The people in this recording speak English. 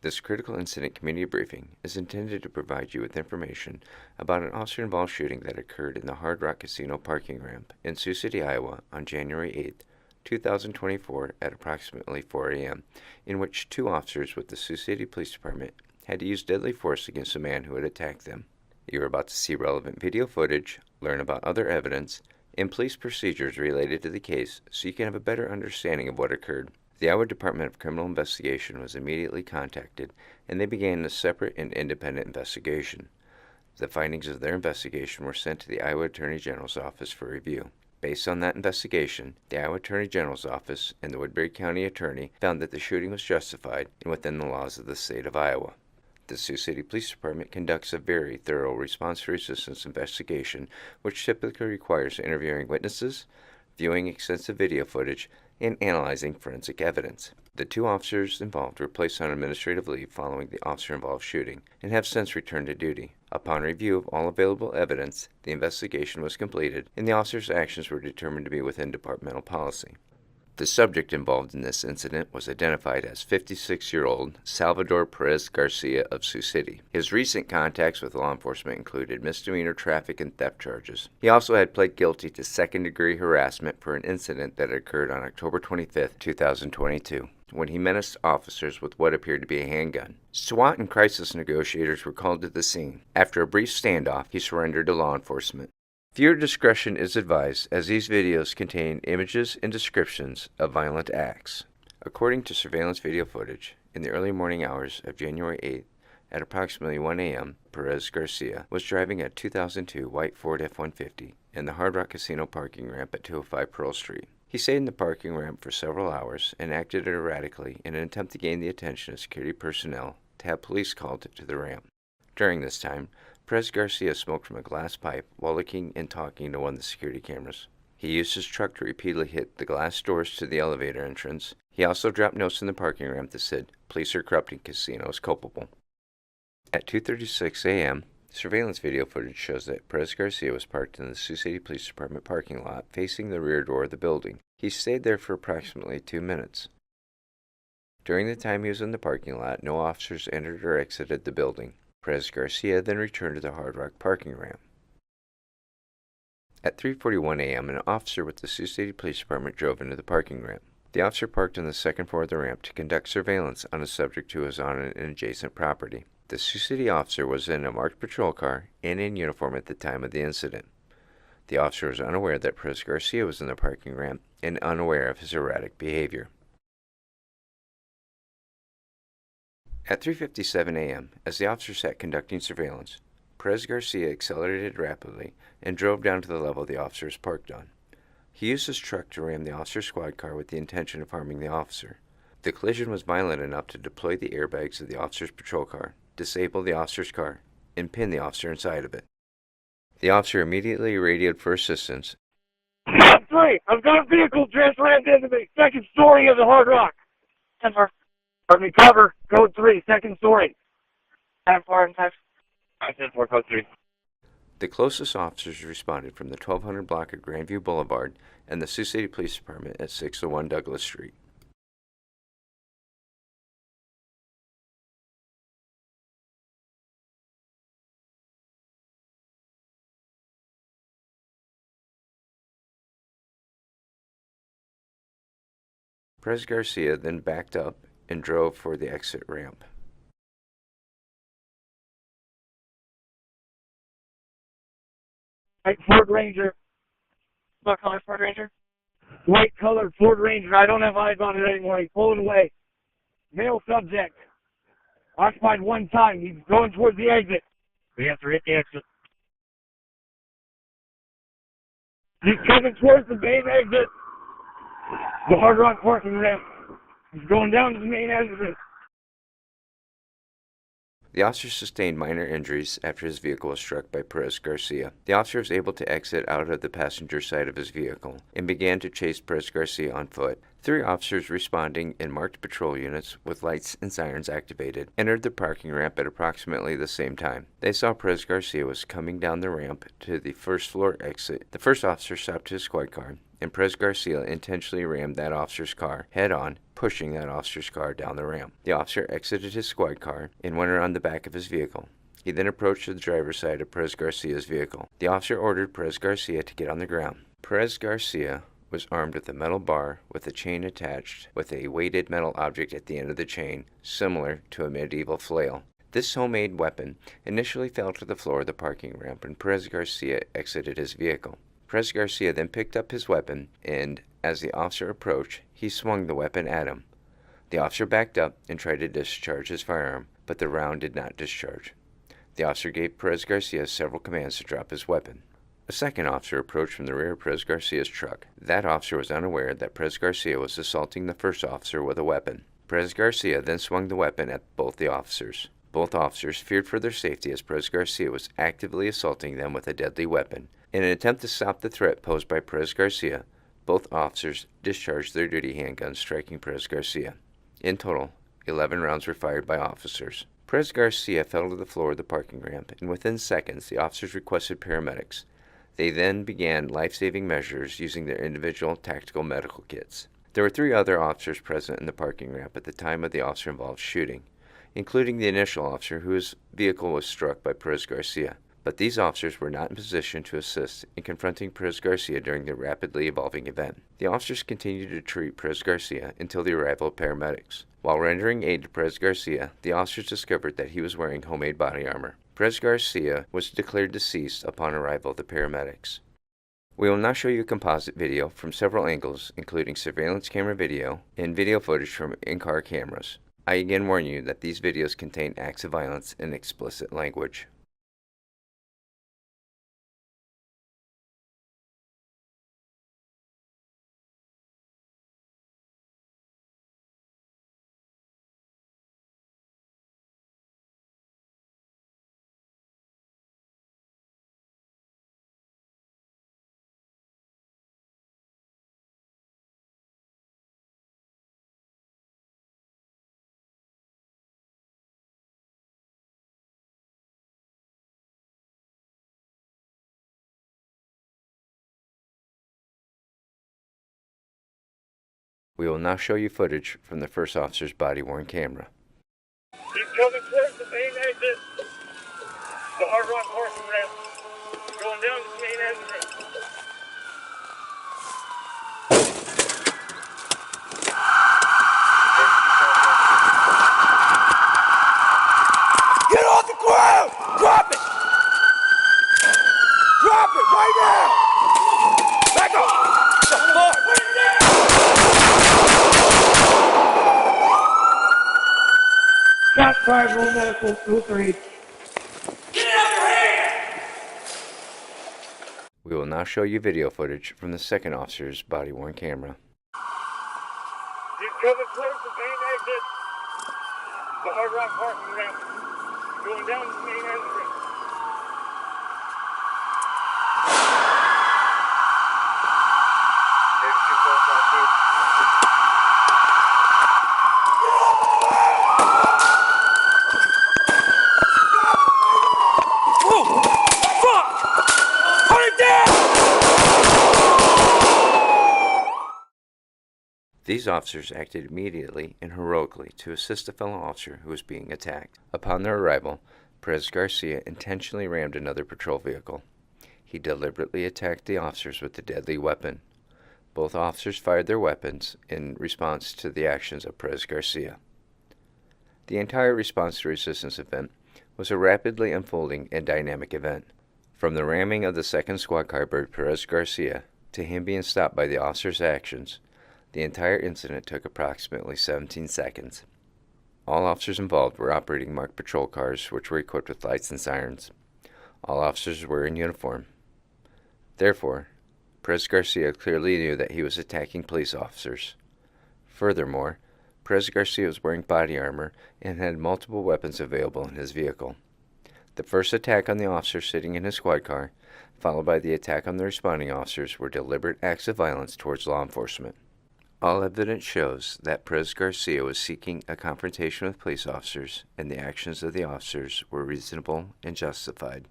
This critical incident community briefing is intended to provide you with information about an officer-involved shooting that occurred in the Hard Rock Casino parking ramp in Sioux City, Iowa on January 8, 2024 at approximately 4 a.m., in which two officers with the Sioux City Police Department had to use deadly force against a man who had attacked them. You are about to see relevant video footage, learn about other evidence, and police procedures related to the case so you can have a better understanding of what occurred. The Iowa Department of Criminal Investigation was immediately contacted, and they began a separate and independent investigation. The findings of their investigation were sent to the Iowa Attorney General's office for review. Based on that investigation, the Iowa Attorney General's office and the Woodbury County Attorney found that the shooting was justified and within the laws of the state of Iowa. The Sioux City Police Department conducts a very thorough response to resistance investigation, which typically requires interviewing witnesses, viewing extensive video footage, and analyzing forensic evidence. The two officers involved were placed on administrative leave following the officer-involved shooting and have since returned to duty. Upon review of all available evidence, the investigation was completed and the officers' actions were determined to be within departmental policy. The subject involved in this incident was identified as 56-year-old Salvador Perez Garcia of Sioux City. His recent contacts with law enforcement included misdemeanor traffic and theft charges. He also had pled guilty to second-degree harassment for an incident that occurred on October 25, 2022, when he menaced officers with what appeared to be a handgun. SWAT and crisis negotiators were called to the scene. After a brief standoff, he surrendered to law enforcement. Viewer discretion is advised as these videos contain images and descriptions of violent acts. According to surveillance video footage, in the early morning hours of January 8th, at approximately 1 a.m., Perez Garcia was driving a 2002 white Ford F-150 in the Hard Rock Casino parking ramp at 205 Pearl Street. He stayed in the parking ramp for several hours and acted erratically in an attempt to gain the attention of security personnel to have police called to the ramp. During this time, Perez Garcia smoked from a glass pipe while looking and talking to one of the security cameras. He used his truck to repeatedly hit the glass doors to the elevator entrance. He also dropped notes in the parking ramp that said, "Police are corrupting casinos culpable." At 2:36 a.m., surveillance video footage shows that Perez Garcia was parked in the Sioux City Police Department parking lot facing the rear door of the building. He stayed there for approximately 2 minutes. During the time he was in the parking lot, no officers entered or exited the building. Perez Garcia then returned to the Hard Rock parking ramp. At 3:41 a.m., an officer with the Sioux City Police Department drove into the parking ramp. The officer parked on the second floor of the ramp to conduct surveillance on a subject who was on an adjacent property. The Sioux City officer was in a marked patrol car and in uniform at the time of the incident. The officer was unaware that Perez Garcia was in the parking ramp and unaware of his erratic behavior. At 3:57 a.m., as the officer sat conducting surveillance, Perez Garcia accelerated rapidly and drove down to the level the officer was parked on. He used his truck to ram the officer's squad car with the intention of harming the officer. The collision was violent enough to deploy the airbags of the officer's patrol car, disable the officer's car, and pin the officer inside of it. The officer immediately radioed for assistance. Code 3, I've got a vehicle just rammed into me, second story of the Hard Rock. 10-4. Pardon me, cover, code 3, second story. 10-4 and 5. 10-4, code 3. The closest officers responded from the 1200 block of Grandview Boulevard and the Sioux City Police Department at 601 Douglas Street. Perez Garcia then backed up and drove for the exit ramp. White Ford Ranger. What color Ford Ranger? White colored Ford Ranger. I don't have eyes on it anymore. He's pulling away. Male subject. Occupied one time. He's going towards the exit. We have to hit the exit. He's coming towards the main exit. The Hard Rock parking ramp. He's going down to the main exit. The officer sustained minor injuries after his vehicle was struck by Perez Garcia. The officer was able to exit out of the passenger side of his vehicle and began to chase Perez Garcia on foot. 3 officers responding in marked patrol units with lights and sirens activated entered the parking ramp at approximately the same time. They saw Perez Garcia was coming down the ramp to the first floor exit. The first officer stopped his squad car and Perez Garcia intentionally rammed that officer's car head-on, pushing that officer's car down the ramp. The officer exited his squad car and went around the back of his vehicle. He then approached the driver's side of Perez Garcia's vehicle. The officer ordered Perez Garcia to get on the ground. Perez Garcia was armed with a metal bar with a chain attached with a weighted metal object at the end of the chain, similar to a medieval flail. This homemade weapon initially fell to the floor of the parking ramp when Perez Garcia exited his vehicle. Perez Garcia then picked up his weapon, and as the officer approached, he swung the weapon at him. The officer backed up and tried to discharge his firearm, but the round did not discharge. The officer gave Perez Garcia several commands to drop his weapon. A second officer approached from the rear of Perez Garcia's truck. That officer was unaware that Perez Garcia was assaulting the first officer with a weapon. Perez Garcia then swung the weapon at both the officers. Both officers feared for their safety as Perez Garcia was actively assaulting them with a deadly weapon. In an attempt to stop the threat posed by Perez Garcia, both officers discharged their duty handguns, striking Perez Garcia. In total, 11 rounds were fired by officers. Perez Garcia fell to the floor of the parking ramp, and within seconds the officers requested paramedics. They then began life-saving measures using their individual tactical medical kits. There were 3 other officers present in the parking ramp at the time of the officer-involved shooting, including the initial officer whose vehicle was struck by Perez Garcia. But these officers were not in position to assist in confronting Perez Garcia during the rapidly evolving event. The officers continued to treat Perez Garcia until the arrival of paramedics. While rendering aid to Perez Garcia, the officers discovered that he was wearing homemade body armor. Perez Garcia was declared deceased upon arrival of the paramedics. We will now show you a composite video from several angles, including surveillance camera video and video footage from in-car cameras. I again warn you that these videos contain acts of violence and explicit language. We will now show you footage from the first officer's body-worn camera. He's coming towards the main exit. The Hard Rock parking ramp. Going down the main exit. Get off the ground! Drop it! Drop it right now! Back up! The floor! Put it down! Shots fired, roll medical, 203. Get it out your hand! We will now show you video footage from the second officer's body-worn camera. He's coming towards the main exit. The Hard Rock parking ramp. Going down the main exit. Whoa! Fuck! Put it down! These officers acted immediately and heroically to assist a fellow officer who was being attacked. Upon their arrival, Perez Garcia intentionally rammed another patrol vehicle. He deliberately attacked the officers with the deadly weapon. Both officers fired their weapons in response to the actions of Perez Garcia. The entire response to resistance event was a rapidly unfolding and dynamic event. From the ramming of the second squad car by Perez Garcia to him being stopped by the officer's actions, the entire incident took approximately 17 seconds. All officers involved were operating marked patrol cars which were equipped with lights and sirens. All officers were in uniform. Therefore, Perez Garcia clearly knew that he was attacking police officers. Furthermore, Perez Garcia was wearing body armor and had multiple weapons available in his vehicle. The first attack on the officer sitting in his squad car, followed by the attack on the responding officers, were deliberate acts of violence towards law enforcement. All evidence shows that Perez Garcia was seeking a confrontation with police officers, and the actions of the officers were reasonable and justified.